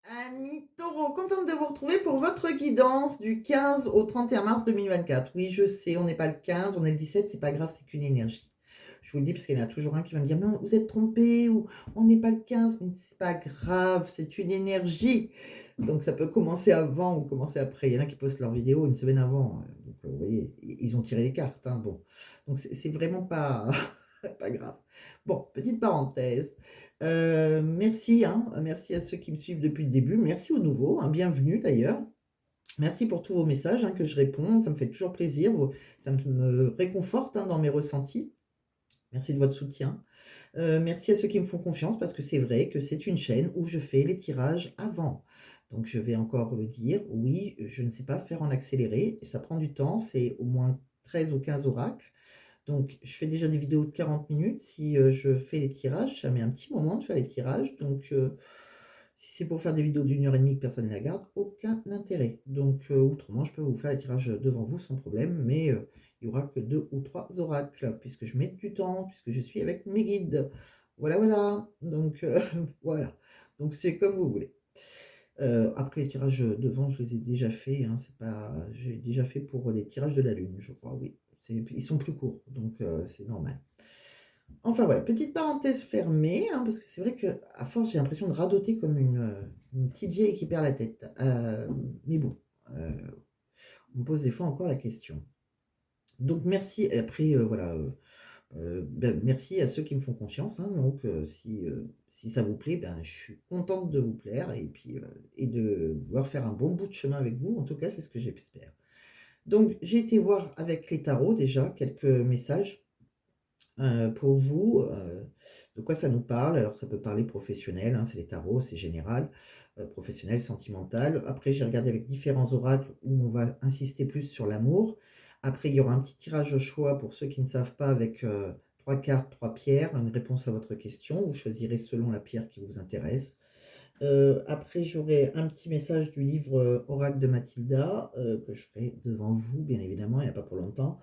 Amis taureaux, contente de vous retrouver pour votre guidance du 15 au 31 mars 2024. Oui, je sais, on n'est pas le 15, on est le 17, c'est pas grave, c'est qu'une énergie. Je vous le dis parce qu'il y en a toujours un qui va me dire, mais vous êtes trompé ou on n'est pas le 15, mais c'est pas grave, c'est une énergie. Donc ça peut commencer avant ou commencer après. Il y en a qui postent leur vidéo une semaine avant. Donc vous voyez, ils ont tiré les cartes, hein, bon. Donc c'est vraiment pas, pas grave. Bon, petite parenthèse. Merci, hein, merci à ceux qui me suivent depuis le début. Merci aux nouveaux, hein, bienvenue d'ailleurs. Merci pour tous vos messages, hein, que je réponds, ça me fait toujours plaisir, ça me réconforte, hein, dans mes ressentis. Merci de votre soutien. Merci à ceux qui me font confiance parce que c'est vrai que c'est une chaîne où je fais les tirages avant. Donc je vais encore le dire, oui, je ne sais pas faire en accéléré, ça prend du temps, c'est au moins 13 ou 15 oracles. Donc, je fais déjà des vidéos de 40 minutes. Si je fais les tirages, ça met un petit moment de faire les tirages. Donc, si c'est pour faire des vidéos d'une heure et demie que personne ne la garde, aucun intérêt. Donc, autrement, je peux vous faire les tirages devant vous sans problème, mais il n'y aura que 2 ou 3 oracles, puisque je mets du temps, puisque je suis avec mes guides. Voilà, voilà. Donc, voilà. Donc, c'est comme vous voulez. Après les tirages devant, je les ai déjà faits, hein, c'est pas j'ai déjà fait pour les tirages de la lune, je crois, oui. Ils sont plus courts, donc c'est normal. Enfin voilà, petite parenthèse fermée, hein, parce que c'est vrai qu'à force, j'ai l'impression de radoter comme une petite vieille qui perd la tête. Mais bon, heu, on me pose des fois encore la question. Donc merci et après, voilà, merci à ceux qui me font confiance, hein, donc si ça vous plaît, ben, je suis contente de vous plaire et puis, et de pouvoir faire un bon bout de chemin avec vous. En tout cas, c'est ce que j'espère. Donc j'ai été voir avec les tarots déjà quelques messages, pour vous, de quoi ça nous parle. Alors ça peut parler professionnel, hein, c'est les tarots, c'est général, professionnel, sentimental. Après j'ai regardé avec différents oracles où on va insister plus sur l'amour. Après il y aura un petit tirage au choix pour ceux qui ne savent pas avec, 3 cartes, 3 pierres, une réponse à votre question. Vous choisirez selon la pierre qui vous intéresse. Après, j'aurai un petit message du livre, Oracle de Mathilda, que je ferai devant vous, bien évidemment, il n'y a pas pour longtemps.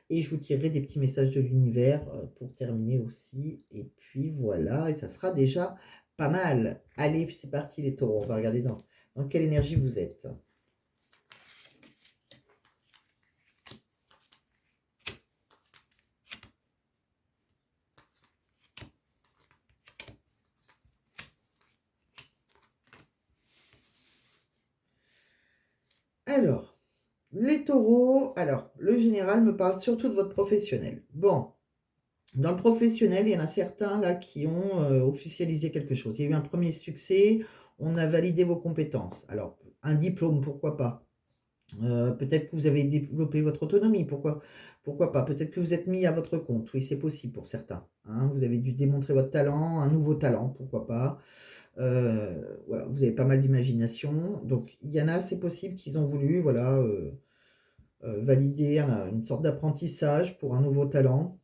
Et je vous tirerai des petits messages de l'univers, pour terminer aussi. Et puis voilà, et ça sera déjà pas mal. Allez, c'est parti les taureaux, on va regarder dans quelle énergie vous êtes. Alors, les taureaux, alors, le général me parle surtout de votre professionnel. Bon, dans le professionnel, il y en a certains là qui ont, officialisé quelque chose. Il y a eu un premier succès, on a validé vos compétences. Alors, un diplôme, pourquoi pas? Peut-être que vous avez développé votre autonomie, pourquoi pas? Peut-être que vous êtes mis à votre compte, oui, c'est possible pour certains, hein. Vous avez dû démontrer votre talent, un nouveau talent, pourquoi pas? Voilà, vous avez pas mal d'imagination, donc il y en a, c'est possible qu'ils ont voulu, voilà, valider une sorte d'apprentissage pour un nouveau talent.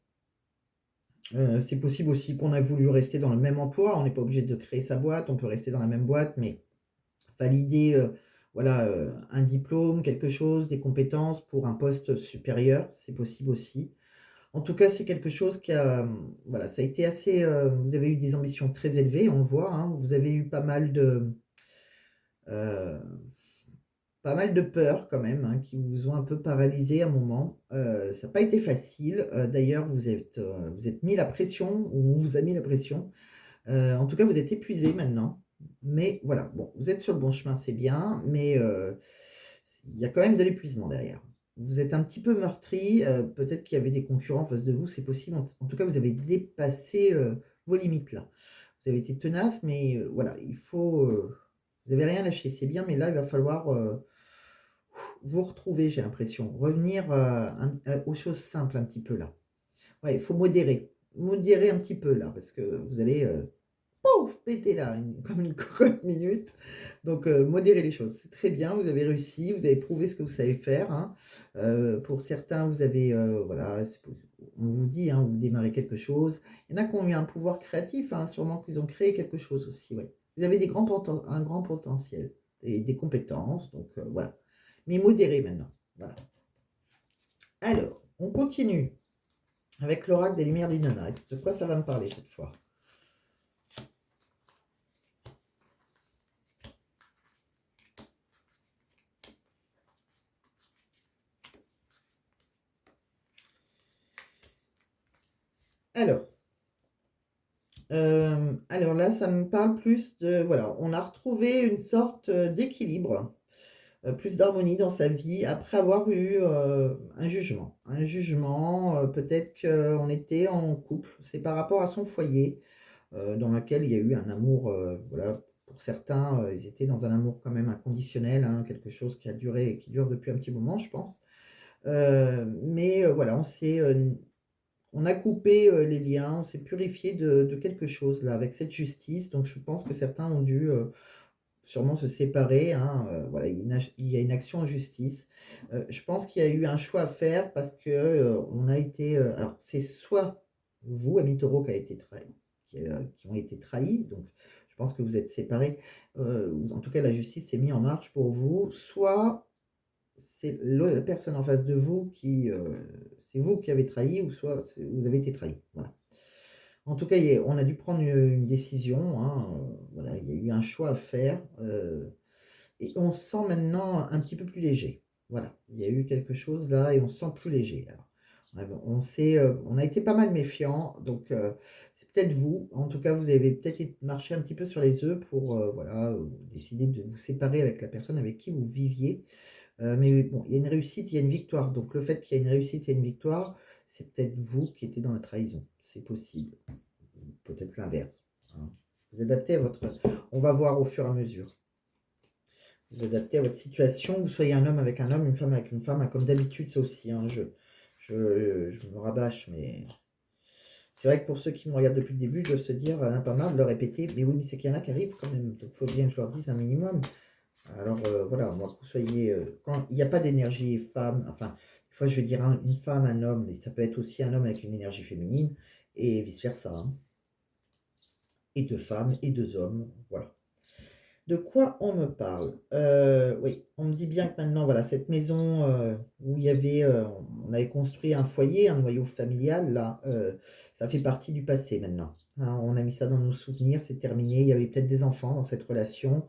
C'est possible aussi qu'on a voulu rester dans le même emploi. On n'est pas obligé de créer sa boîte, on peut rester dans la même boîte, mais valider, voilà, un diplôme, quelque chose, des compétences pour un poste supérieur, c'est possible aussi. En tout cas, c'est quelque chose qui a, voilà, ça a été assez, vous avez eu des ambitions très élevées, on le voit, hein. Vous avez eu heu, pas mal de peurs quand même, hein, qui vous ont un peu paralysé à un moment. Ça n'a pas été facile, d'ailleurs vous êtes mis la pression ou on vous a mis la pression. En tout cas, vous êtes épuisé maintenant, mais voilà, bon, vous êtes sur le bon chemin, c'est bien, mais il y a quand même de l'épuisement derrière. Vous êtes un petit peu meurtri, peut-être qu'il y avait des concurrents en face de vous, c'est possible. En tout cas, vous avez dépassé, vos limites là. Vous avez été tenace, mais voilà, vous avez rien lâché, c'est bien, mais là, il va falloir, vous retrouver, j'ai l'impression. Revenir, aux choses simples un petit peu là. Ouais, il faut modérer. Modérer un petit peu là, parce que vous allez, pouf, péter là, comme une cocotte minute. Donc, modérer les choses. C'est très bien, vous avez réussi, vous avez prouvé ce que vous savez faire, hein. Pour certains, vous avez, voilà, on vous dit, hein, vous démarrez quelque chose. Il y en a qui ont eu un pouvoir créatif, hein, sûrement qu'ils ont créé quelque chose aussi, ouais. Vous avez un grand potentiel et des compétences, donc, voilà. Mais modéré maintenant, voilà. Alors, on continue avec l'oracle des lumières d'Inanna. De quoi ça va me parler cette fois? Alors, alors là, ça me parle plus de, voilà, on a retrouvé une sorte d'équilibre, plus d'harmonie dans sa vie après avoir eu un jugement. Un jugement, peut-être qu'on était en couple, c'est par rapport à son foyer, dans lequel il y a eu un amour, voilà, pour certains, ils étaient dans un amour quand même inconditionnel, hein, quelque chose qui a duré et qui dure depuis un petit moment, je pense. Mais voilà, on a coupé, les liens, on s'est purifié de quelque chose là, avec cette justice. Donc je pense que certains ont dû, sûrement se séparer, hein, voilà, il y a une action en justice. Je pense qu'il y a eu un choix à faire parce que, on a été, alors c'est soit vous, amis taureaux, qui ont été trahis, donc je pense que vous êtes séparés, ou en tout cas la justice s'est mise en marche pour vous, soit c'est la personne en face de vous qui, c'est vous qui avez trahi ou soit vous avez été trahi. Voilà. En tout cas, on a dû prendre une décision, hein, voilà, il y a eu un choix à faire, et on se sent maintenant un petit peu plus léger. Voilà, il y a eu quelque chose là et on se sent plus léger. Alors, on a été pas mal méfiants, donc c'est peut-être vous. En tout cas, vous avez peut-être marché un petit peu sur les œufs pour voilà, décider de vous séparer avec la personne avec qui vous viviez. Mais bon, il y a une réussite, il y a une victoire. Donc le fait qu'il y ait une réussite et une victoire, c'est peut-être vous qui étiez dans la trahison. C'est possible. Peut-être l'inverse, hein. Vous adaptez à votre... On va voir au fur et à mesure. Vous adaptez à votre situation, vous soyez un homme avec un homme, une femme avec une femme, hein, comme d'habitude, ça aussi, hein, je me rabâche, mais c'est vrai que pour ceux qui me regardent depuis le début, je dois se dire, pas mal de le répéter, mais oui, mais c'est qu'il y en a qui arrivent quand même, donc il faut bien que je leur dise un minimum. Alors voilà, moi, que vous soyez, quand il n'y a pas d'énergie femme, enfin, des fois je veux dire une femme, un homme, mais ça peut être aussi un homme avec une énergie féminine, et vice-versa, hein. Et deux femmes et deux hommes, voilà. De quoi on me parle? Oui, on me dit bien que maintenant, voilà, cette maison, où il y avait, on avait construit un foyer, un noyau familial, là, ça fait partie du passé maintenant, hein. On a mis ça dans nos souvenirs, c'est terminé. Il y avait peut-être des enfants dans cette relation.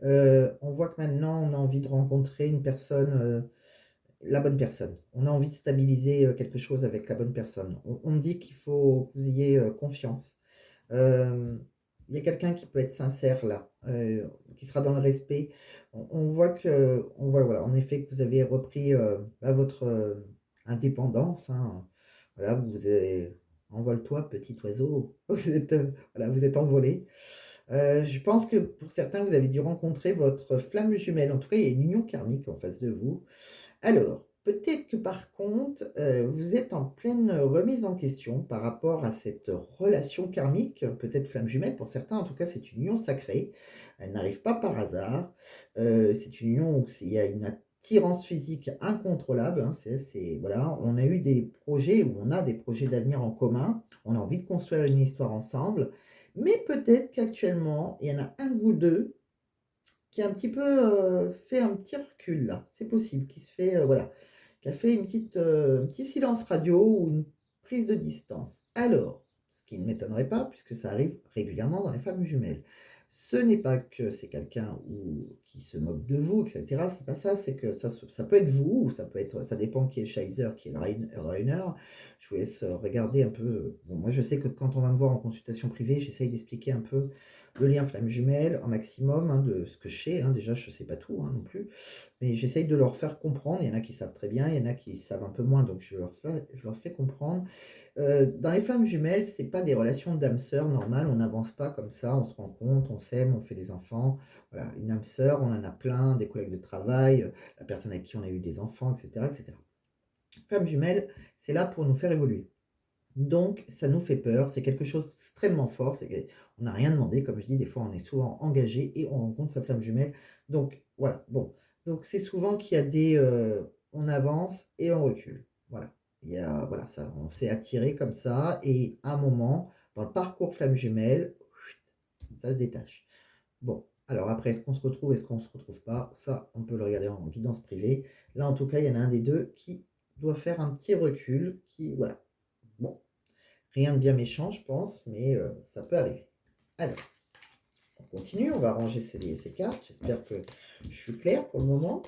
On voit que maintenant, on a envie de rencontrer une personne, la bonne personne. On a envie de stabiliser, quelque chose avec la bonne personne. On me dit qu'il faut que vous ayez, confiance. Hem, il y a quelqu'un qui peut être sincère là, qui sera dans le respect. On voit, voilà, en effet, que vous avez repris, bah, votre, indépendance, hein. Voilà, vous avez envole-toi petit oiseau, vous êtes, voilà, vous êtes envolé. Je pense que pour certains, vous avez dû rencontrer votre flamme jumelle. En tout cas, il y a une union karmique en face de vous. Alors, peut-être que par contre, vous êtes en pleine remise en question par rapport à cette relation karmique, peut-être flamme jumelle pour certains, en tout cas, c'est une union sacrée. Elle n'arrive pas par hasard. C'est une union où il y a une attirance physique incontrôlable, hein, voilà, on a eu des projets ou on a des projets d'avenir en commun. On a envie de construire une histoire ensemble, mais peut-être qu'actuellement, il y en a un de vous 2 qui a un petit peu, fait un petit recul là, c'est possible, qui se fait, voilà, qui a fait un petit silence radio ou une prise de distance. Alors, ce qui ne m'étonnerait pas puisque ça arrive régulièrement dans les femmes jumelles. Ce n'est pas que c'est quelqu'un qui se moque de vous et cetera, c'est pas ça, c'est que ça peut être vous ou ça peut être ça dépend qui est Scheiser, qui est le Reiner. Je vous laisse, regarder un peu, bon moi je sais que quand on va me voir en consultation privée, j'essaye d'expliquer un peu le lien flamme jumelle un maximum, hein, de ce que je sais, hein. Déjà, je ne sais pas tout, hein, non plus, mais j'essaye de leur faire comprendre. Il y en a qui savent très bien, il y en a qui savent un peu moins, donc je leur fais comprendre. Dans les flammes jumelles, c'est pas des relations d'âme sœur normales, on n'avance pas comme ça, on se rencontre, on s'aime, on fait des enfants. Voilà, une âme sœur, on en a plein, des collègues de travail, la personne avec qui on a eu des enfants, etc., etc. Flamme jumelle, c'est là pour nous faire évoluer. Donc, ça nous fait peur, c'est quelque chose d'extrêmement fort, on n'a rien demandé, comme je dis, des fois on est souvent engagé et on rencontre sa flamme jumelle. Donc voilà, bon. Donc c'est souvent qu'il y a on avance et on recule. Voilà. Il y a, voilà, ça, on s'est attiré comme ça et à un moment, dans le parcours flamme jumelle, ça se détache. Bon, alors après, est-ce qu'on se retrouve, est-ce qu'on ne se retrouve pas? Ça, on peut le regarder en guidance privée. Là, en tout cas, il y en a un des deux qui doit faire un petit recul, voilà. Bon. Rien de bien méchant, je pense, mais ça peut arriver. Alors, on continue, on va ranger ces cartes. J'espère que je suis claire pour le moment.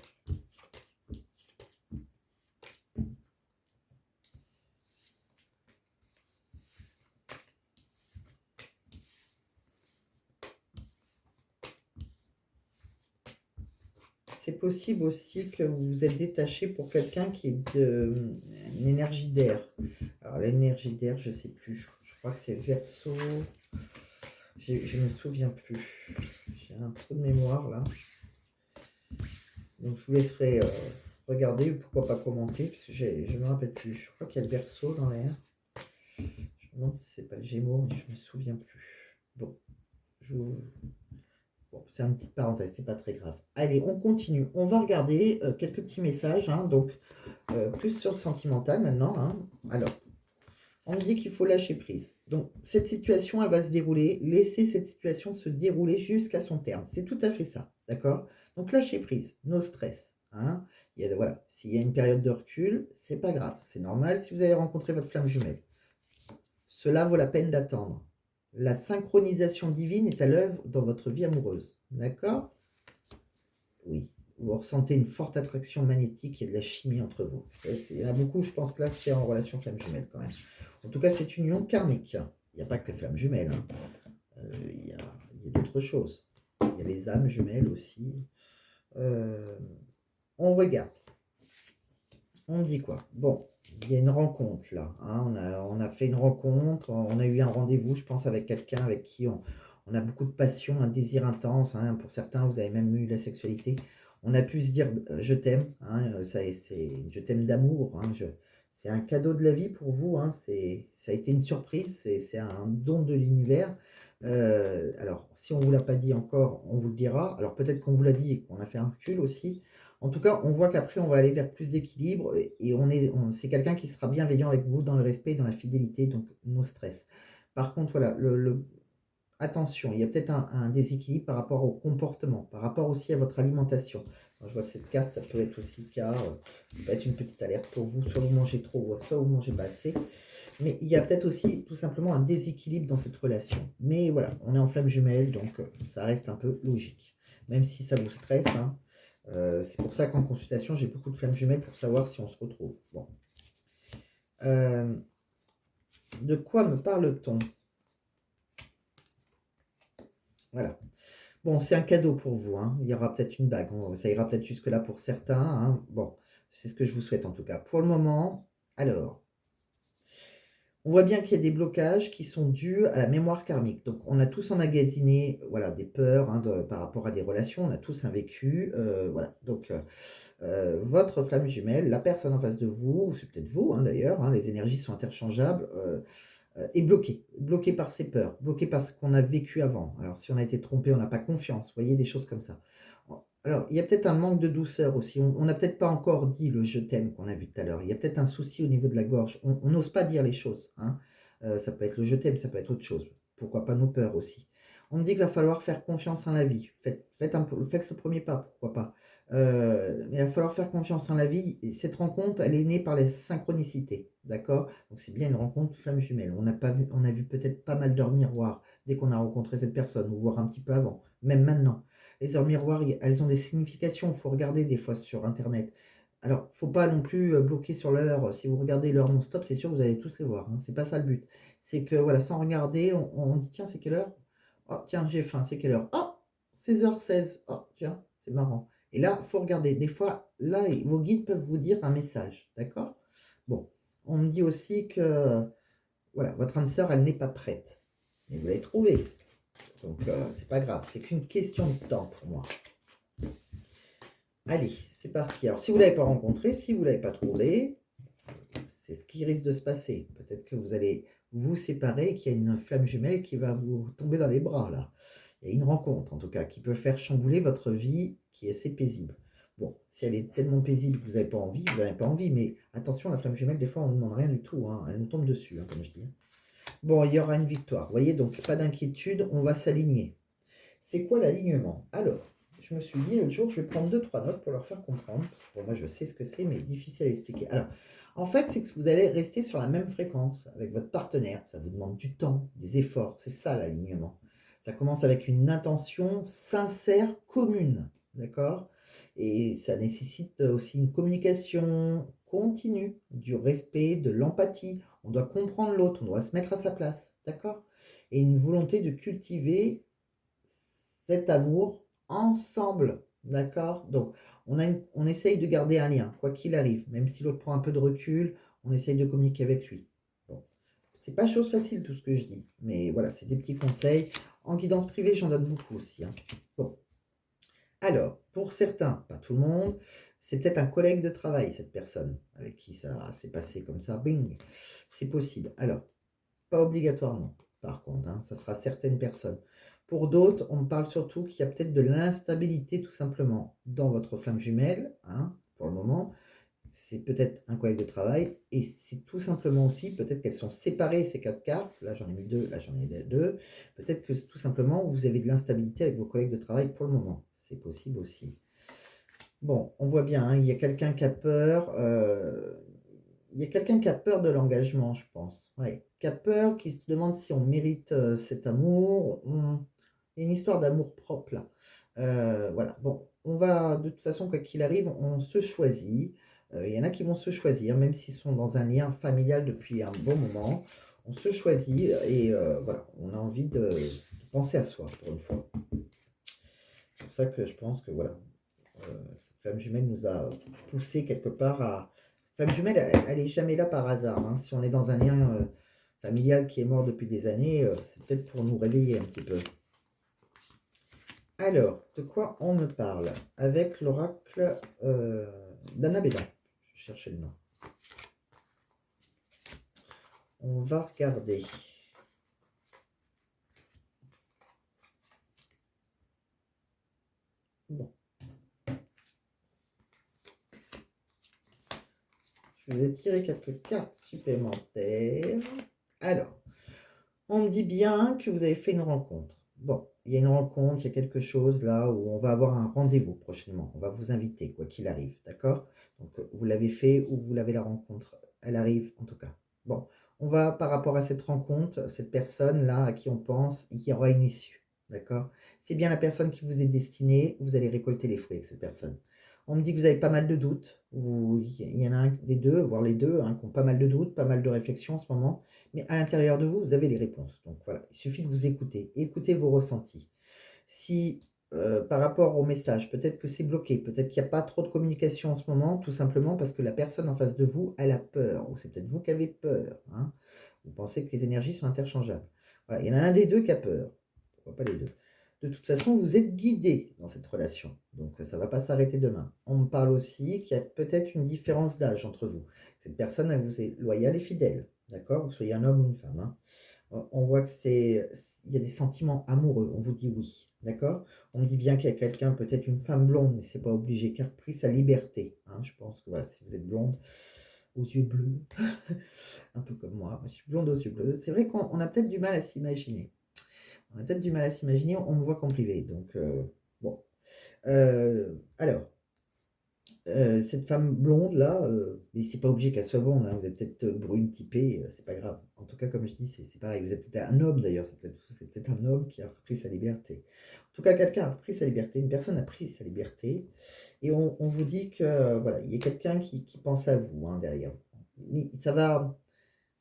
c'est possible aussi que vous vous êtes détaché pour quelqu'un qui est une énergie d'air. Alors, l'énergie d'air, je ne sais plus. Je crois que c'est Verseau. Je ne me souviens plus. J'ai un peu de mémoire là. Donc, je vous laisserai regarder ou pourquoi pas commenter, parce que je ne me rappelle plus. Je crois qu'il y a le Verseau dans l'air. Je me demande si c'est pas le Gémeaux, mais je ne me souviens plus. Bon, bon, c'est une petite parenthèse, c'est pas très grave. Allez, on continue. On va regarder quelques petits messages, hein, donc plus sur le sentimental maintenant. Hein. Alors, on me dit qu'il faut lâcher prise. Donc, cette situation, elle va se dérouler. Laissez cette situation se dérouler jusqu'à son terme. C'est tout à fait ça, d'accord? Donc, lâcher prise, no stress. Hein. Voilà, s'il y a une période de recul, c'est pas grave, c'est normal si vous avez rencontré votre flamme jumelle. Cela vaut la peine d'attendre. La synchronisation divine est à l'œuvre dans votre vie amoureuse. D'accord? Oui. Vous ressentez une forte attraction magnétique et de la chimie entre vous. Il y en a beaucoup, je pense que là, c'est en relation flamme jumelle quand même. En tout cas, c'est une union karmique. Il n'y a pas que les flammes jumelles. Hein. Il y a d'autres choses. Il y a les âmes jumelles aussi. On regarde. On dit quoi? Bon, il y a une rencontre là. Hein. On a fait une rencontre, on a eu un rendez-vous, je pense, avec quelqu'un avec qui on a beaucoup de passion, un désir intense. Hein. Pour certains, vous avez même eu la sexualité. On a pu se dire je t'aime. Hein. Je t'aime d'amour. Hein. C'est un cadeau de la vie pour vous. Hein. Ça a été une surprise. C'est un don de l'univers. Alors, si on ne vous l'a pas dit encore, on vous le dira. Alors, peut-être qu'on vous l'a dit et qu'on a fait un recul aussi. En tout cas, on voit qu'après, on va aller vers plus d'équilibre et c'est quelqu'un qui sera bienveillant avec vous dans le respect et dans la fidélité, donc no stress. Par contre, voilà, attention, il y a peut-être un déséquilibre par rapport au comportement, par rapport aussi à votre alimentation. Alors, je vois cette carte, ça peut être aussi le cas, ça peut être une petite alerte pour vous, soit vous mangez trop, soit vous mangez pas assez. Mais il y a peut-être aussi tout simplement un déséquilibre dans cette relation. Mais voilà, on est en flamme jumelle, donc ça reste un peu logique. Même si ça vous stresse, hein, c'est pour ça qu'en consultation, j'ai beaucoup de flammes jumelles pour savoir si on se retrouve. Bon. De quoi me parle-t-on? Voilà. Bon, c'est un cadeau pour vous. Hein. Il y aura peut-être une bague. Ça ira peut-être jusque-là pour certains. Hein. Bon, c'est ce que je vous souhaite en tout cas. Pour le moment, alors, on voit bien qu'il y a des blocages qui sont dus à la mémoire karmique. Donc, on a tous emmagasiné voilà, des peurs hein, par rapport à des relations. On a tous un vécu. Voilà. Donc, votre flamme jumelle, la personne en face de vous, ou c'est peut-être vous hein, d'ailleurs, hein, les énergies sont interchangeables, est bloqué par ses peurs, bloqué par ce qu'on a vécu avant. Alors si on a été trompé, on n'a pas confiance, vous voyez, des choses comme ça. Alors il y a peut-être un manque de douceur aussi, on n'a peut-être pas encore dit le je t'aime qu'on a vu tout à l'heure, il y a peut-être un souci au niveau de la gorge, on n'ose pas dire les choses, hein. Ça peut être le je t'aime, ça peut être autre chose, pourquoi pas nos peurs aussi. On me dit qu'il va falloir faire confiance en la vie, faites le premier pas, pourquoi pas. Il va falloir faire confiance en la vie. Et cette rencontre, elle est née par les synchronicités, d'accord? Donc c'est bien une rencontre flamme jumelle. On a vu peut-être pas mal d'heures miroirs dès qu'on a rencontré cette personne, ou voire un petit peu avant, même maintenant. Les heures miroirs, elles ont des significations. Il faut regarder des fois sur Internet. Alors, faut pas non plus bloquer sur l'heure. Si vous regardez l'heure non-stop, c'est sûr que vous allez tous les voir. Hein. C'est pas ça le but. C'est que voilà, sans regarder, on dit tiens, c'est quelle heure? Oh tiens, j'ai faim, c'est quelle heure? Oh, 16h16. Oh tiens, c'est marrant. Et là, il faut regarder. Des fois, là, vos guides peuvent vous dire un message. D'accord? Bon, on me dit aussi que voilà, votre âme sœur, elle n'est pas prête. Mais vous l'avez trouvée. Donc, c'est pas grave. C'est qu'une question de temps pour moi. Allez, c'est parti. Alors, si vous ne l'avez pas rencontré, si vous ne l'avez pas trouvé, c'est ce qui risque de se passer. Peut-être que vous allez vous séparer et qu'il y a une flamme jumelle qui va vous tomber dans les bras, là. Il y a une rencontre, en tout cas, qui peut faire chambouler votre vie qui est assez paisible. Bon, si elle est tellement paisible que vous n'avez pas envie, vous n'avez pas envie. Mais attention, la flamme jumelle, des fois, on ne demande rien du tout. Hein. Elle nous tombe dessus, hein, comme je dis. Bon, il y aura une victoire. Vous voyez, donc pas d'inquiétude, on va s'aligner. C'est quoi l'alignement? Alors, je me suis dit l'autre jour, je vais prendre 2-3 notes pour leur faire comprendre. Parce que pour moi, je sais ce que c'est, mais difficile à expliquer. Alors, en fait, c'est que vous allez rester sur la même fréquence avec votre partenaire. Ça vous demande du temps, des efforts. C'est ça l'alignement. Ça commence avec une intention sincère, commune. D'accord? Et ça nécessite aussi une communication continue, du respect, de l'empathie. On doit comprendre l'autre, on doit se mettre à sa place. D'accord? Et une volonté de cultiver cet amour ensemble. D'accord? Donc, On essaye de garder un lien, quoi qu'il arrive. Même si l'autre prend un peu de recul, on essaye de communiquer avec lui. Bon. C'est pas chose facile tout ce que je dis. Mais voilà, c'est des petits conseils. En guidance privée, j'en donne beaucoup aussi, hein. Bon. Alors, pour certains, pas tout le monde, c'est peut-être un collègue de travail, cette personne, avec qui ça s'est passé comme ça, bing, c'est possible. Alors, pas obligatoirement, par contre, hein, ça sera certaines personnes. Pour d'autres, on me parle surtout qu'il y a peut-être de l'instabilité, tout simplement, dans votre flamme jumelle, hein, pour le moment. C'est peut-être un collègue de travail, et c'est tout simplement aussi, peut-être qu'elles sont séparées, ces quatre cartes, là j'en ai mis deux, là j'en ai deux, peut-être que tout simplement, vous avez de l'instabilité avec vos collègues de travail pour le moment, c'est possible aussi. Bon, on voit bien, hein, il y a quelqu'un qui a peur, il y a quelqu'un qui a peur de l'engagement, je pense, ouais, qui a peur, qui se demande si on mérite cet amour, il y a une histoire d'amour propre là. Voilà, bon, on va, de toute façon, quoi qu'il arrive, on se choisit. Il y en a qui vont se choisir, même s'ils sont dans un lien familial depuis un bon moment. On se choisit et voilà, on a envie de penser à soi pour une fois. C'est pour ça que je pense que voilà, cette femme jumelle nous a poussé quelque part à. Cette femme jumelle, elle est jamais là par hasard, hein. Si on est dans un lien familial qui est mort depuis des années, c'est peut-être pour nous réveiller un petit peu. Alors, de quoi on me parle? Avec l'oracle d'Anna Bédan. Je cherchais le nom. On va regarder. Bon. Je vous ai tiré quelques cartes supplémentaires. Alors, on me dit bien que vous avez fait une rencontre. Bon, il y a une rencontre, il y a quelque chose là où on va avoir un rendez-vous prochainement. On va vous inviter, quoi qu'il arrive, d'accord? Donc, vous l'avez fait ou vous l'avez la rencontre. Elle arrive en tout cas. Bon, on va par rapport à cette rencontre, cette personne-là à qui on pense, il y aura une issue, d'accord? C'est bien la personne qui vous est destinée, vous allez récolter les fruits avec cette personne. On me dit que vous avez pas mal de doutes. Il y en a un des deux, voire les deux, hein, qui ont pas mal de doutes, pas mal de réflexions en ce moment. Mais à l'intérieur de vous, vous avez les réponses. Donc voilà, il suffit de vous écouter. Écoutez vos ressentis. Si par rapport au message, peut-être que c'est bloqué, peut-être qu'il n'y a pas trop de communication en ce moment, tout simplement parce que la personne en face de vous, elle a peur. Ou c'est peut-être vous qui avez peur, hein. Vous pensez que les énergies sont interchangeables. Voilà, il y en a un des deux qui a peur. Pourquoi pas les deux? De toute façon, vous êtes guidé dans cette relation. Donc, ça ne va pas s'arrêter demain. On me parle aussi qu'il y a peut-être une différence d'âge entre vous. Cette personne, elle vous est loyale et fidèle. D'accord? Vous soyez un homme ou une femme, hein. On voit que il y a des sentiments amoureux. On vous dit oui. D'accord? On me dit bien qu'il y a quelqu'un, peut-être une femme blonde, mais c'est pas obligé, qui a repris sa liberté, hein. Je pense que voilà, si vous êtes blonde, aux yeux bleus, un peu comme moi, je suis blonde aux yeux bleus. C'est vrai qu'on a peut-être du mal à s'imaginer. On a peut-être du mal à s'imaginer, on me voit qu'en privé. Donc, bon. Alors, cette femme blonde là, mais c'est pas obligé qu'elle soit blonde, hein, vous êtes peut-être brune typée, c'est pas grave. En tout cas, comme je dis, c'est pareil. Vous êtes peut-être un homme d'ailleurs, c'est peut-être un homme qui a repris sa liberté. En tout cas, quelqu'un a repris sa liberté, une personne a pris sa liberté, et on vous dit que voilà, il y a quelqu'un qui pense à vous, hein, derrière. Mais ça va,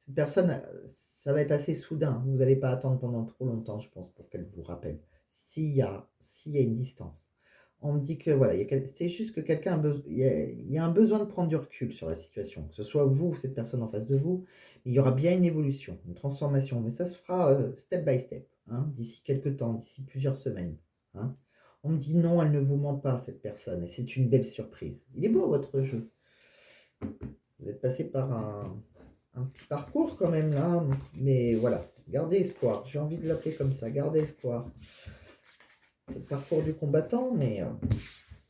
cette personne, ça va être assez soudain. Vous n'allez pas attendre pendant trop longtemps, je pense, pour qu'elle vous rappelle. S'il y a une distance. On me dit que voilà, c'est juste que quelqu'un il y a un besoin de prendre du recul sur la situation. Que ce soit vous ou cette personne en face de vous, mais il y aura bien une évolution, une transformation. Mais ça se fera step by step, hein, d'ici quelques temps, d'ici plusieurs semaines, hein. On me dit non, elle ne vous ment pas, cette personne, et c'est une belle surprise. Il est beau votre jeu. Vous êtes passé par un petit parcours quand même là, mais voilà, gardez espoir. J'ai envie de l'appeler comme ça, gardez espoir. C'est le parcours du combattant, mais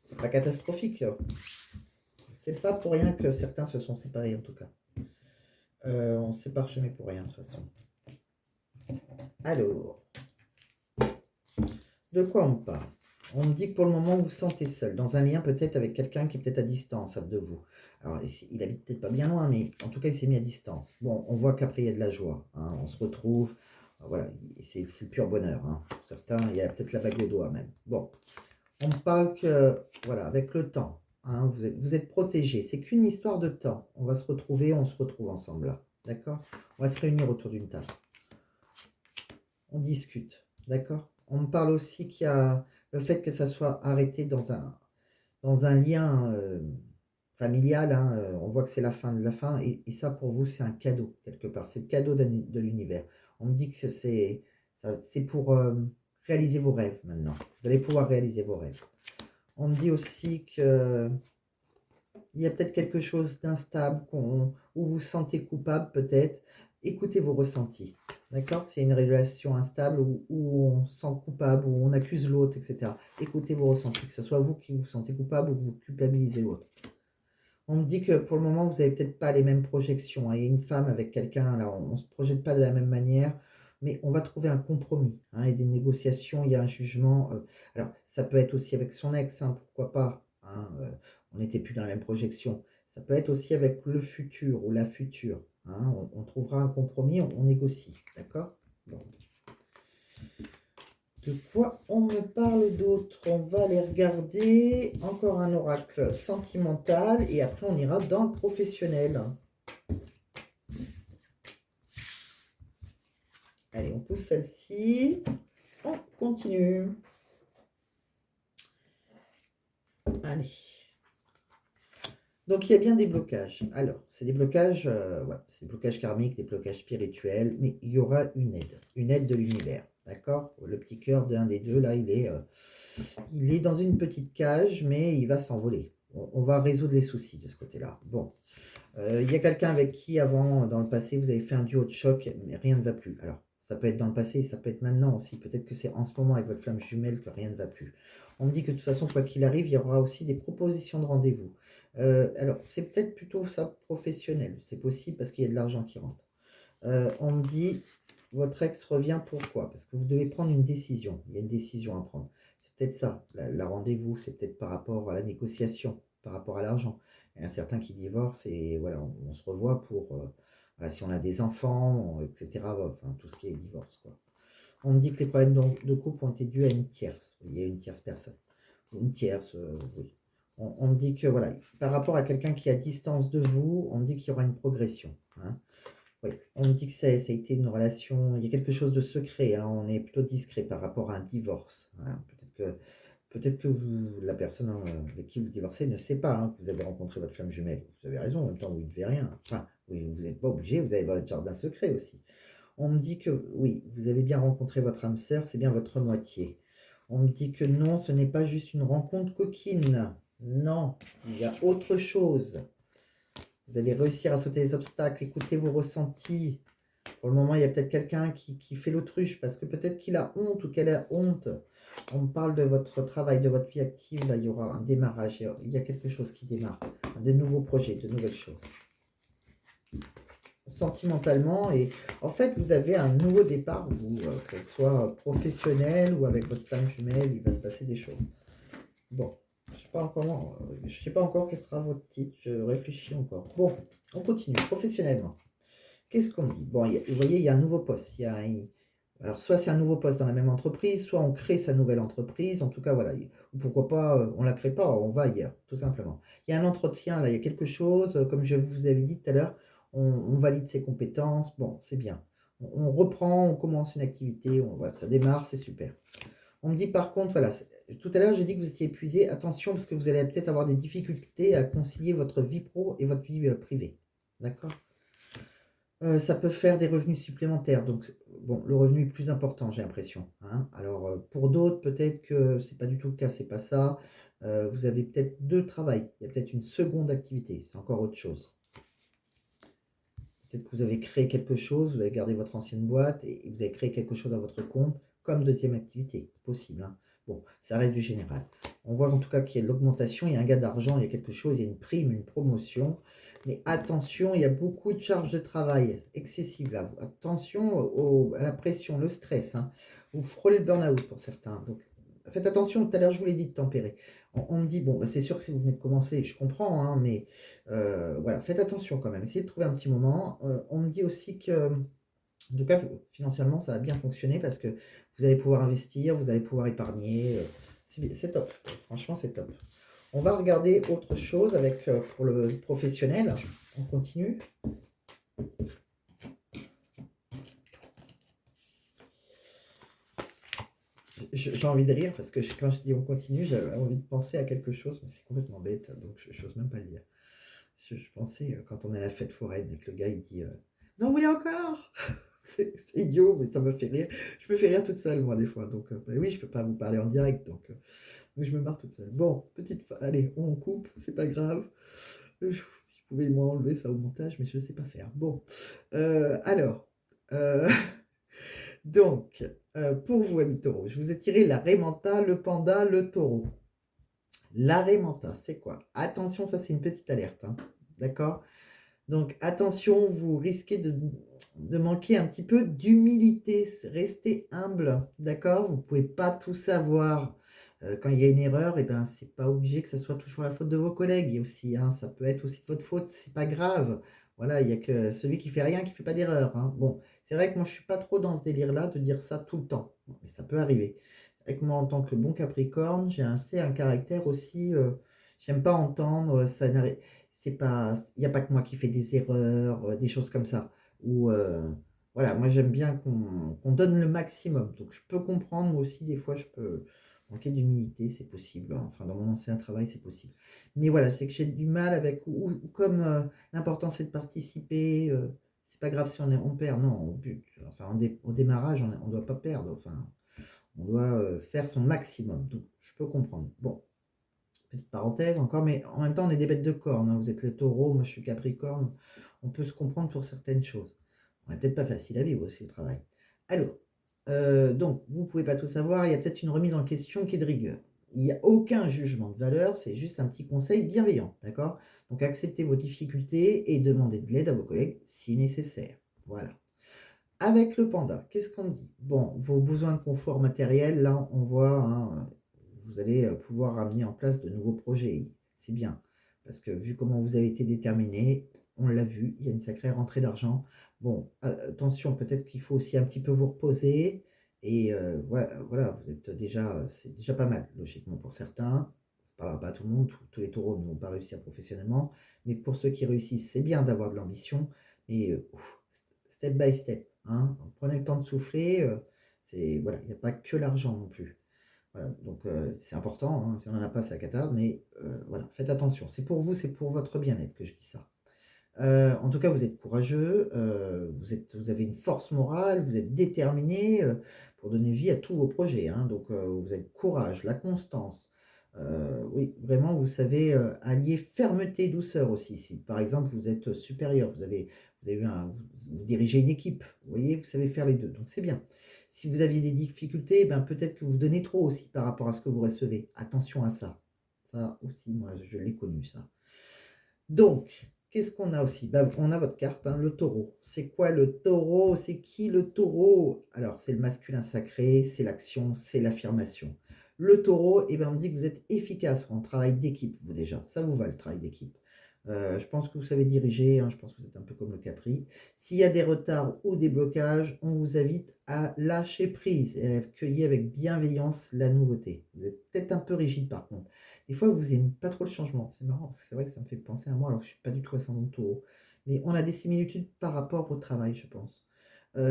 c'est pas catastrophique. C'est pas pour rien que certains se sont séparés en tout cas. On se sépare jamais pour rien de toute façon. Alors, de quoi on parle? On me dit que pour le moment, vous vous sentez seul, dans un lien peut-être avec quelqu'un qui est peut-être à distance de vous. Alors, il habite peut-être pas bien loin, mais en tout cas, il s'est mis à distance. Bon, on voit qu'après, il y a de la joie, hein. On se retrouve, voilà, c'est le pur bonheur, hein. Pour certains, il y a peut-être la bague au doigt même. Bon, on me parle que, voilà, avec le temps, hein, vous êtes protégés. C'est qu'une histoire de temps. On va se retrouver, on se retrouve ensemble là, d'accord? On va se réunir autour d'une table. On discute, d'accord? On me parle aussi qu'il y a le fait que ça soit arrêté dans dans un lien familial, hein, on voit que c'est la fin de la fin, et ça pour vous c'est un cadeau quelque part, c'est le cadeau de l'univers. On me dit que c'est pour réaliser vos rêves maintenant, vous allez pouvoir réaliser vos rêves. On me dit aussi que il y a peut-être quelque chose d'instable, où vous vous sentez coupable peut-être. Écoutez vos ressentis, d'accord? C'est une relation instable où on se sent coupable, où on accuse l'autre, etc. Écoutez vos ressentis, que ce soit vous qui vous sentez coupable ou que vous culpabilisez l'autre. On me dit que pour le moment, vous n'avez peut-être pas les mêmes projections, hein. Il y a une femme avec quelqu'un, là, on ne se projette pas de la même manière, mais on va trouver un compromis, hein, et des négociations, il y a un jugement. Alors, ça peut être aussi avec son ex, hein, pourquoi pas, hein, on n'était plus dans la même projection. Ça peut être aussi avec le futur ou la future, hein, on trouvera un compromis, on négocie, d'accord? Bon. De quoi on me parle d'autre? On va aller regarder encore un oracle sentimental et après on ira dans le professionnel. Allez, on pousse celle-ci. On continue. Allez. Donc il y a bien des blocages. Alors, c'est des blocages, ouais, c'est des blocages karmiques, des blocages spirituels, mais il y aura une aide de l'univers. D'accord? Le petit cœur d'un des deux, là, il est dans une petite cage, mais il va s'envoler. On va résoudre les soucis de ce côté-là. Bon. Il y a quelqu'un avec qui, avant, dans le passé, vous avez fait un duo de choc, mais rien ne va plus. Alors, ça peut être dans le passé, ça peut être maintenant aussi. Peut-être que c'est en ce moment, avec votre flamme jumelle, que rien ne va plus. On me dit que de toute façon, quoi qu'il arrive, il y aura aussi des propositions de rendez-vous. Alors, c'est peut-être plutôt ça professionnel. C'est possible parce qu'il y a de l'argent qui rentre. On me dit, votre ex revient, pourquoi? Parce que vous devez prendre une décision. Il y a une décision à prendre. C'est peut-être ça, la rendez-vous, c'est peut-être par rapport à la négociation, par rapport à l'argent. Il y en a certains qui divorcent et voilà, on se revoit pour, voilà, si on a des enfants, etc. Enfin, tout ce qui est divorce, quoi. On me dit que les problèmes de couple ont été dus à une tierce. Il y a une tierce personne. Une tierce, oui. On me dit que, voilà, par rapport à quelqu'un qui est à distance de vous, on me dit qu'il y aura une progression, hein. Oui, on me dit que ça a été une relation, il y a quelque chose de secret, hein, on est plutôt discret par rapport à un divorce, hein. Peut-être que la personne avec qui vous divorcez ne sait pas, hein, que vous avez rencontré votre flamme jumelle. Vous avez raison, en même temps, vous ne devez rien. Enfin, oui, vous n'êtes pas obligé, vous avez votre jardin secret aussi. On me dit que oui, vous avez bien rencontré votre âme sœur, c'est bien votre moitié. On me dit que non, ce n'est pas juste une rencontre coquine. Non, il y a autre chose. Vous allez réussir à sauter les obstacles, écoutez vos ressentis. Pour le moment, il y a peut-être quelqu'un qui fait l'autruche parce que peut-être qu'il a honte ou qu'elle a honte. On me parle de votre travail, de votre vie active. Là, il y aura un démarrage. Il y a quelque chose qui démarre. De nouveaux projets, de nouvelles choses. Sentimentalement. Et en fait, vous avez un nouveau départ, vous, que ce soit professionnel ou avec votre flamme jumelle, il va se passer des choses. Bon. Je sais pas encore quel sera votre titre, je réfléchis encore. Bon, on continue, professionnellement. Qu'est-ce qu'on dit? Bon, vous voyez, il y a un nouveau poste. Alors, soit c'est un nouveau poste dans la même entreprise, soit on crée sa nouvelle entreprise. En tout cas, voilà. Ou pourquoi pas, on ne la crée pas, on va ailleurs, tout simplement. Il y a un entretien, là, il y a quelque chose. Comme je vous avais dit tout à l'heure, on valide ses compétences. Bon, c'est bien. On reprend, on commence une activité, voilà, ça démarre, c'est super. On me dit par contre, voilà, tout à l'heure j'ai dit que vous étiez épuisé. Attention parce que vous allez peut-être avoir des difficultés à concilier votre vie pro et votre vie privée. D'accord? Ça peut faire des revenus supplémentaires. Donc, bon, le revenu est plus important, j'ai l'impression, hein. Alors, pour d'autres, peut-être que c'est pas du tout le cas, c'est pas ça. Vous avez peut-être deux travails. Il y a peut-être une seconde activité. C'est encore autre chose. Peut-être que vous avez créé quelque chose, vous avez gardé votre ancienne boîte et vous avez créé quelque chose à votre compte comme deuxième activité. Possible, hein. Bon, ça reste du général. On voit en tout cas qu'il y a de l'augmentation, il y a un gain d'argent, il y a quelque chose, il y a une prime, une promotion. Mais attention, il y a beaucoup de charges de travail excessives là. Attention à la pression, le stress, hein. Vous frôlez le burn-out pour certains. Donc, faites attention, tout à l'heure je vous l'ai dit de tempérer. On me dit, bon, bah, c'est sûr que si vous venez de commencer, je comprends, hein, mais voilà, faites attention quand même. Essayez de trouver un petit moment. On me dit aussi que, en tout cas, financièrement, ça va bien fonctionner parce que vous allez pouvoir investir, vous allez pouvoir épargner. C'est top. Franchement, c'est top. On va regarder autre chose avec pour le professionnel. On continue. j'ai envie de rire parce que quand je dis on continue, j'avais envie de penser à quelque chose, mais c'est complètement bête, donc je n'ose même pas le dire. Je pensais, quand on est à la fête foraine et que le gars il dit vous en voulez encore? C'est idiot, mais ça me fait rire. Je me fais rire toute seule, moi, des fois. Donc, bah oui, je peux pas vous parler en direct, donc je me marre toute seule. Bon, allez, on coupe, c'est pas grave. Si je pouvais moi enlever ça au montage, mais je ne sais pas faire. Bon, alors, euh, donc, pour vous, amis taureaux, je vous ai tiré la Raymanta, le panda, le taureau. La Raymanta, c'est quoi? Attention, ça c'est une petite alerte, hein, d'accord? Donc attention, vous risquez de manquer un petit peu d'humilité, restez humble, d'accord? Vous ne pouvez pas tout savoir. Quand il y a une erreur, et ben, c'est pas obligé que ce soit toujours la faute de vos collègues. Et aussi, hein, ça peut être aussi de votre faute, c'est pas grave. Voilà, il n'y a que celui qui fait rien qui fait pas d'erreur, hein. Bon, c'est vrai que moi je suis pas trop dans ce délire-là de dire ça tout le temps, mais ça peut arriver. C'est vrai que moi en tant que bon Capricorne, j'ai un caractère aussi. J'aime pas entendre ça n'arrive. C'est pas, il n'y a pas que moi qui fais des erreurs, des choses comme ça. Ou voilà, moi j'aime bien qu'on donne le maximum. Donc je peux comprendre, moi aussi, des fois je peux manquer d'humilité, c'est possible. Enfin, dans mon ancien travail, c'est possible. Mais voilà, c'est que j'ai du mal avec, ou comme l'important c'est de participer, c'est pas grave si on perd, non, au but. Enfin, au démarrage, on ne doit pas perdre. Enfin, on doit faire son maximum. Donc je peux comprendre. Bon. Petite parenthèse encore, mais en même temps, on est des bêtes de corne, hein. Vous êtes le taureau, moi je suis capricorne. On peut se comprendre pour certaines choses. On n'est peut-être pas facile à vivre aussi au travail. Alors, donc, vous ne pouvez pas tout savoir. Il y a peut-être une remise en question qui est de rigueur. Il n'y a aucun jugement de valeur, c'est juste un petit conseil bienveillant, d'accord? Donc, acceptez vos difficultés et demandez de l'aide à vos collègues si nécessaire. Voilà. Avec le panda, qu'est-ce qu'on dit? Bon, vos besoins de confort matériel, là, on voit, hein, vous allez pouvoir ramener en place de nouveaux projets. C'est bien, parce que vu comment vous avez été déterminé, on l'a vu, il y a une sacrée rentrée d'argent. Bon, attention, peut-être qu'il faut aussi un petit peu vous reposer. Et voilà, vous êtes déjà, c'est déjà pas mal, logiquement, pour certains. Ça parlera pas à tout le monde, tous les taureaux ne vont pas réussir professionnellement. Mais pour ceux qui réussissent, c'est bien d'avoir de l'ambition. Mais step by step. Hein. Prenez le temps de souffler. Voilà, il n'y a pas que l'argent non plus. Voilà, donc c'est important. Hein, si on n'en a pas, c'est la cata. Mais voilà, faites attention. C'est pour vous, c'est pour votre bien-être que je dis ça. En tout cas, vous êtes courageux, vous avez une force morale, vous êtes déterminé pour donner vie à tous vos projets. Hein. Donc, vous avez le courage, la constance. Oui, vraiment, vous savez allier fermeté et douceur aussi. Si, par exemple, vous êtes supérieur, vous dirigez une équipe, vous voyez, vous savez faire les deux. Donc, c'est bien. Si vous aviez des difficultés, ben, peut-être que vous donnez trop aussi par rapport à ce que vous recevez. Attention à ça. Ça aussi, moi, je l'ai connu, ça. Donc, qu'est-ce qu'on a aussi? Ben, on a votre carte, hein, le taureau. C'est quoi le taureau? C'est qui le taureau? Alors, c'est le masculin sacré, c'est l'action, c'est l'affirmation. Le taureau, eh ben, on dit que vous êtes efficace en travail d'équipe, vous déjà. Ça vous va le travail d'équipe. Je pense que vous savez diriger, hein, je pense que vous êtes un peu comme le Capri. S'il y a des retards ou des blocages, on vous invite à lâcher prise et à accueillir avec bienveillance la nouveauté. Vous êtes peut-être un peu rigide par contre. Des fois, vous n'aimez pas trop le changement. C'est marrant, parce que c'est vrai que ça me fait penser à moi, alors que je ne suis pas du tout ascendant taureau. Mais on a des similitudes par rapport au travail, je pense.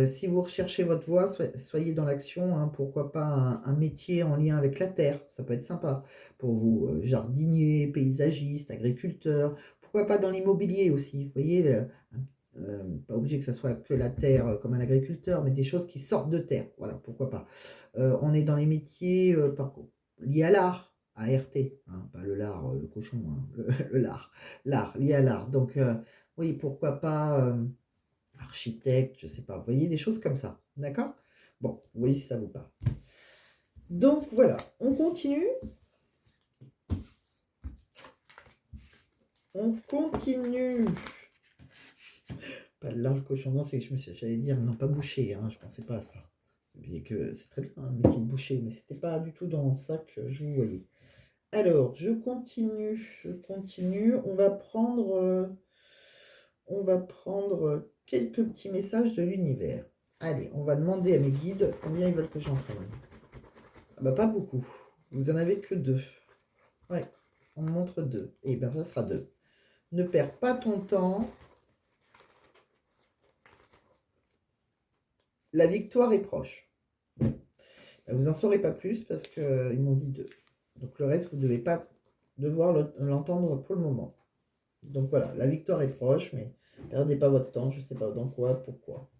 Si vous recherchez votre voie, soyez dans l'action. Hein, pourquoi pas un métier en lien avec la terre, ça peut être sympa. Pour vous, jardinier, paysagiste, agriculteur. Pourquoi pas dans l'immobilier aussi. Vous voyez, pas obligé que ça soit que la terre comme un agriculteur, mais des choses qui sortent de terre. Voilà, pourquoi pas. On est dans les métiers liés à l'art. ART, hein, pas le lard, le cochon, hein, le lard, lié à l'art. Donc, oui, pourquoi pas architecte, je sais pas, vous voyez, des choses comme ça, d'accord? Bon, vous voyez si ça vous parle. Donc, voilà, on continue. On continue. Pas le lard, le cochon, non, c'est que j'allais dire, non, pas boucher, hein, je pensais pas à ça. Et que c'est très bien, un métier de boucher, mais c'était pas du tout dans ça que je vous voyais. Alors, je continue. On va prendre quelques petits messages de l'univers. Allez, on va demander à mes guides combien ils veulent que j'en prenne. Ah bah pas beaucoup. Vous en avez que 2. Ouais, on me montre 2. Et bien ça sera 2. Ne perds pas ton temps. La victoire est proche. Vous n'en saurez pas plus parce qu'ils m'ont dit 2. Donc le reste, vous ne devez pas devoir l'entendre pour le moment. Donc voilà, la victoire est proche, mais perdez pas votre temps, je ne sais pas dans quoi, pourquoi.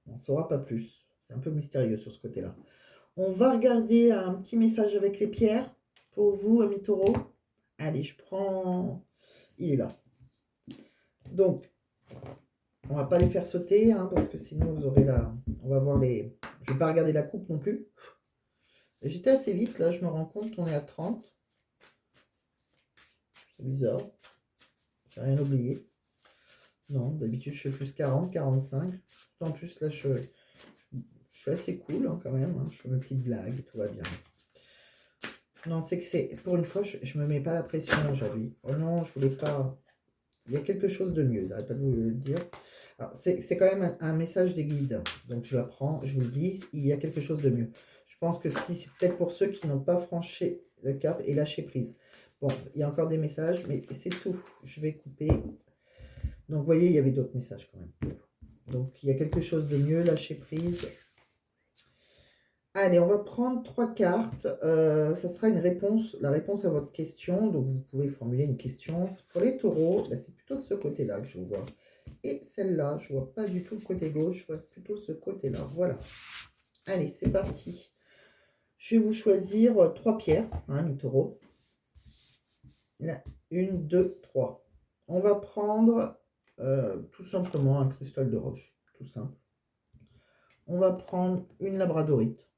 On ne saura pas plus. C'est un peu mystérieux sur ce côté-là. On va regarder un petit message avec les pierres pour vous, amis taureaux. Allez, je prends... Il est là. Donc, on va pas les faire sauter, hein, parce que sinon vous aurez la... On va voir les... Je vais pas regarder la coupe non plus. J'étais assez vite, là, je me rends compte, on est à 30. C'est bizarre. J'ai rien oublié. Non, d'habitude, je fais plus 40, 45. En plus, là, je suis assez cool, hein, quand même. Hein. Je fais mes petites blagues, tout va bien. Non, c'est que c'est... Pour une fois, je me mets pas la pression aujourd'hui. Oh non, je voulais pas... Il y a quelque chose de mieux, j'arrête pas de vous le dire. C'est quand même un message des guides. Donc, je la prends, je vous le dis, il y a quelque chose de mieux. Je pense que si, c'est peut-être pour ceux qui n'ont pas franchi le cap et lâché prise. Bon, il y a encore des messages, mais c'est tout. Je vais couper. Donc, vous voyez, il y avait d'autres messages quand même. Donc, il y a quelque chose de mieux, lâcher prise. Allez, on va prendre 3 cartes. Ça sera une réponse, la réponse à votre question. Donc, vous pouvez formuler une question. Pour les taureaux, là, c'est plutôt de ce côté-là que je vois. Et celle-là, je ne vois pas du tout le côté gauche, je vois plutôt ce côté-là. Voilà. Allez, c'est parti. Je vais vous choisir 3 pierres, hein, mes taureaux. Là, 1, 2, 3. On va prendre tout simplement un cristal de roche, tout simple. On va prendre une labradorite,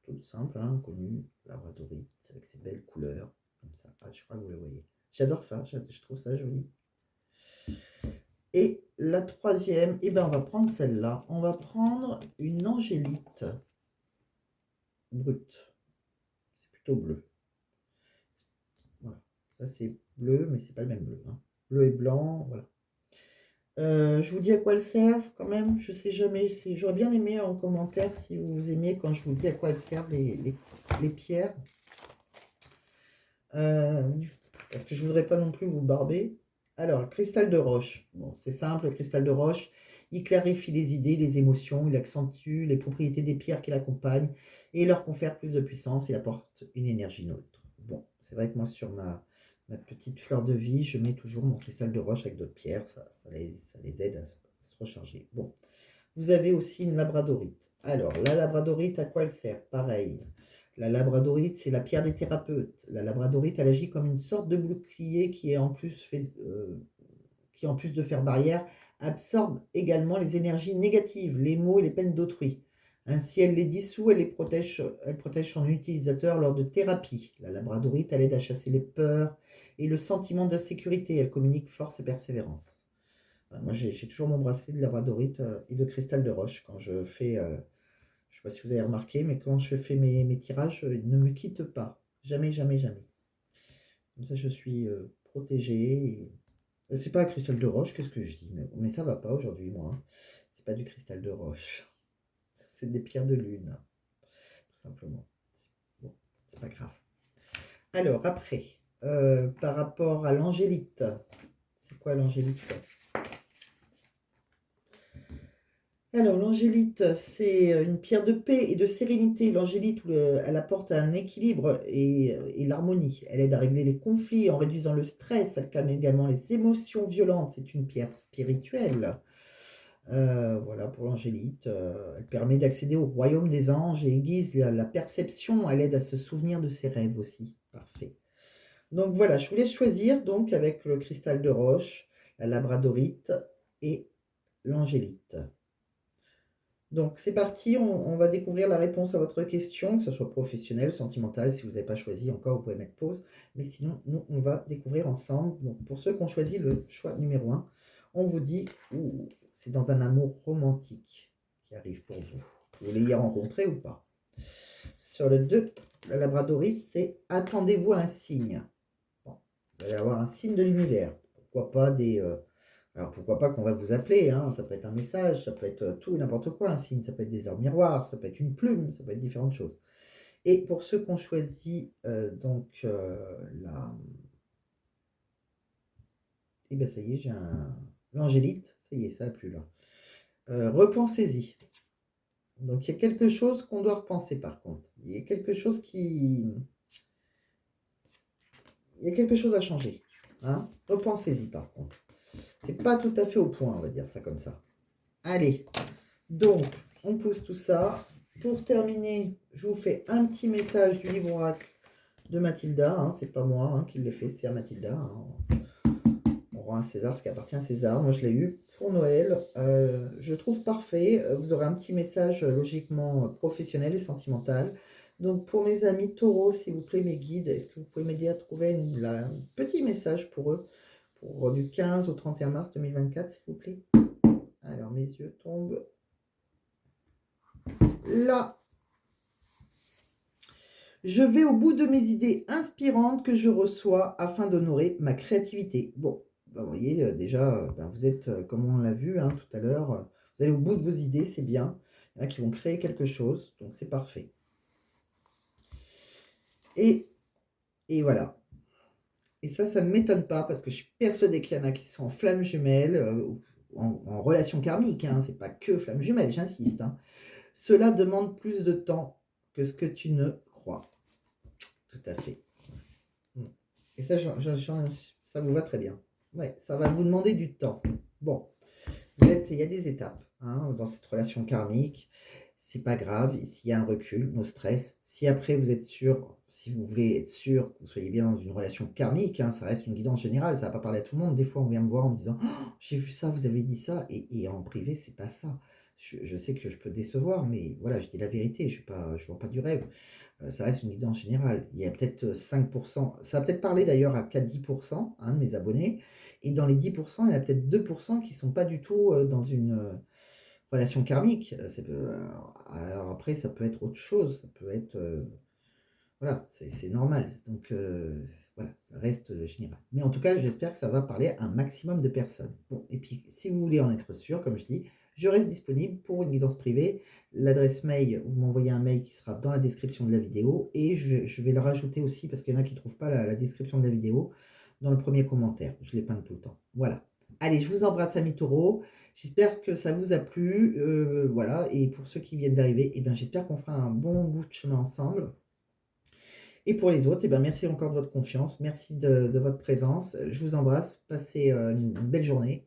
tout simple, hein, connue, labradorite, avec ses belles couleurs, comme ça. Ah, je crois que vous le voyez. J'adore ça, je trouve ça joli. Et la troisième, eh ben, on va prendre celle-là. On va prendre une angélite brute. C'est plutôt bleu. Voilà. Ça, c'est bleu, mais c'est pas le même bleu. Hein. Bleu et blanc, voilà. Je vous dis à quoi elles servent quand même. Je sais jamais. J'aurais bien aimé en commentaire si vous aimiez quand je vous dis à quoi elles servent les pierres. Parce que je voudrais pas non plus vous barber. Alors, cristal de roche. Bon, c'est simple, le cristal de roche. Il clarifie les idées, les émotions, il accentue les propriétés des pierres qui l'accompagnent et leur confère plus de puissance, il apporte une énergie neutre. Bon, c'est vrai que moi, sur ma petite fleur de vie, je mets toujours mon cristal de roche avec d'autres pierres, ça les aide à se recharger. Bon, vous avez aussi une labradorite. Alors, la labradorite, à quoi elle sert? Pareil. La labradorite, c'est la pierre des thérapeutes. La labradorite, elle agit comme une sorte de bouclier qui, en plus de faire barrière, absorbe également les énergies négatives, les maux et les peines d'autrui. Ainsi, elle les dissout et elle protège son utilisateur lors de thérapie. La labradorite, elle aide à chasser les peurs et le sentiment d'insécurité. Elle communique force et persévérance. Moi, j'ai toujours mon bracelet de labradorite et de cristal de roche quand je fais... je ne sais pas si vous avez remarqué, mais quand je fais mes tirages, ils ne me quittent pas. Jamais, jamais, jamais. Comme ça, je suis protégée. C'est pas un cristal de roche, qu'est-ce que je dis? Mais ça va pas aujourd'hui, moi. Hein. C'est pas du cristal de roche. C'est des pierres de lune, tout simplement. Bon, c'est pas grave. Alors, après, par rapport à l'angélite. C'est quoi l'angélite? Alors, l'angélite, c'est une pierre de paix et de sérénité. L'angélite, elle apporte un équilibre et l'harmonie. Elle aide à régler les conflits en réduisant le stress. Elle calme également les émotions violentes. C'est une pierre spirituelle. Voilà pour l'angélite. Elle permet d'accéder au royaume des anges et aiguise la perception. Elle aide à se souvenir de ses rêves aussi. Parfait. Donc voilà, je vous laisse choisir donc avec le cristal de roche, la labradorite et l'angélite. Donc c'est parti, on va découvrir la réponse à votre question, que ce soit professionnelle, sentimentale. Si vous n'avez pas choisi encore, vous pouvez mettre pause. Mais sinon, nous, on va découvrir ensemble. Donc pour ceux qui ont choisi le choix numéro 1, on vous dit, c'est dans un amour romantique qui arrive pour vous. Vous l'ayez rencontré ou pas? Sur le 2, la labradorite, c'est attendez-vous à un signe. Bon, vous allez avoir un signe de l'univers. Pourquoi pas alors pourquoi pas qu'on va vous appeler, hein, ça peut être un message, ça peut être tout et n'importe quoi, un signe, ça peut être des heures miroirs, ça peut être une plume, ça peut être différentes choses. Et pour ceux qui ont choisi la... Eh bien ça y est, j'ai l'angélite, ça y est, ça n'a plus là. Repensez-y. Donc, il y a quelque chose qu'on doit repenser, par contre. Il y a quelque chose qui... Il y a quelque chose à changer. Hein. Repensez-y, par contre. C'est pas tout à fait au point, on va dire ça comme ça. Allez, donc, on pousse tout ça. Pour terminer, je vous fais un petit message du livre oracle de Mathilda. Hein. C'est pas moi qui l'ai fait, c'est à Mathilda. Hein. On rend à César ce qui appartient à César. Moi, je l'ai eu pour Noël. Je trouve parfait. Vous aurez un petit message logiquement professionnel et sentimental. Donc, pour mes amis taureaux, s'il vous plaît, mes guides, est-ce que vous pouvez m'aider à trouver un petit message pour eux, pour du 15 au 31 mars 2024, s'il vous plaît? Alors, mes yeux tombent là. Je vais au bout de mes idées inspirantes que je reçois afin d'honorer ma créativité. Bon, bah, vous voyez, déjà, vous êtes, comme on l'a vu tout à l'heure, vous allez au bout de vos idées, c'est bien. Il y en a qui vont créer quelque chose, donc c'est parfait. Et voilà. Et ça ne m'étonne pas, parce que je suis persuadée qu'il y en a qui sont en flammes jumelles, en relation karmique, c'est pas que flammes jumelles, j'insiste. Cela demande plus de temps que ce que tu ne crois. Tout à fait. Et ça, ça vous va très bien. Ouais, ça va vous demander du temps. Bon, il y a des étapes dans cette relation karmique. C'est pas grave, s'il y a un recul, no stress. Si après vous êtes sûr, si vous voulez être sûr que vous soyez bien dans une relation karmique, ça reste une guidance générale, ça va pas parler à tout le monde. Des fois, on vient me voir en me disant oh, j'ai vu ça, vous avez dit ça, et en privé, c'est pas ça. Je sais que je peux décevoir, mais voilà, je dis la vérité, je vends pas du rêve. Ça reste une guidance générale. Il y a peut-être 5%, ça va peut-être parler d'ailleurs à 10% de mes abonnés, et dans les 10%, il y en a peut-être 2% qui ne sont pas du tout dans une relation karmique. Alors après, ça peut être autre chose, ça peut être... voilà, c'est normal. Donc voilà, ça reste général. Mais en tout cas, j'espère que ça va parler à un maximum de personnes. Bon, et puis, si vous voulez en être sûr, comme je dis, je reste disponible pour une guidance privée. L'adresse mail, vous m'envoyez un mail qui sera dans la description de la vidéo. Et je vais le rajouter aussi, parce qu'il y en a qui ne trouvent pas la description de la vidéo, dans le premier commentaire. Je l'épingle tout le temps. Voilà. Allez, je vous embrasse, amis taureaux. J'espère que ça vous a plu. Voilà. Et pour ceux qui viennent d'arriver, j'espère qu'on fera un bon bout de chemin ensemble. Et pour les autres, merci encore de votre confiance, merci de votre présence. Je vous embrasse, passez une belle journée.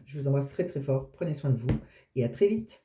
Je vous embrasse très très fort, prenez soin de vous et à très vite.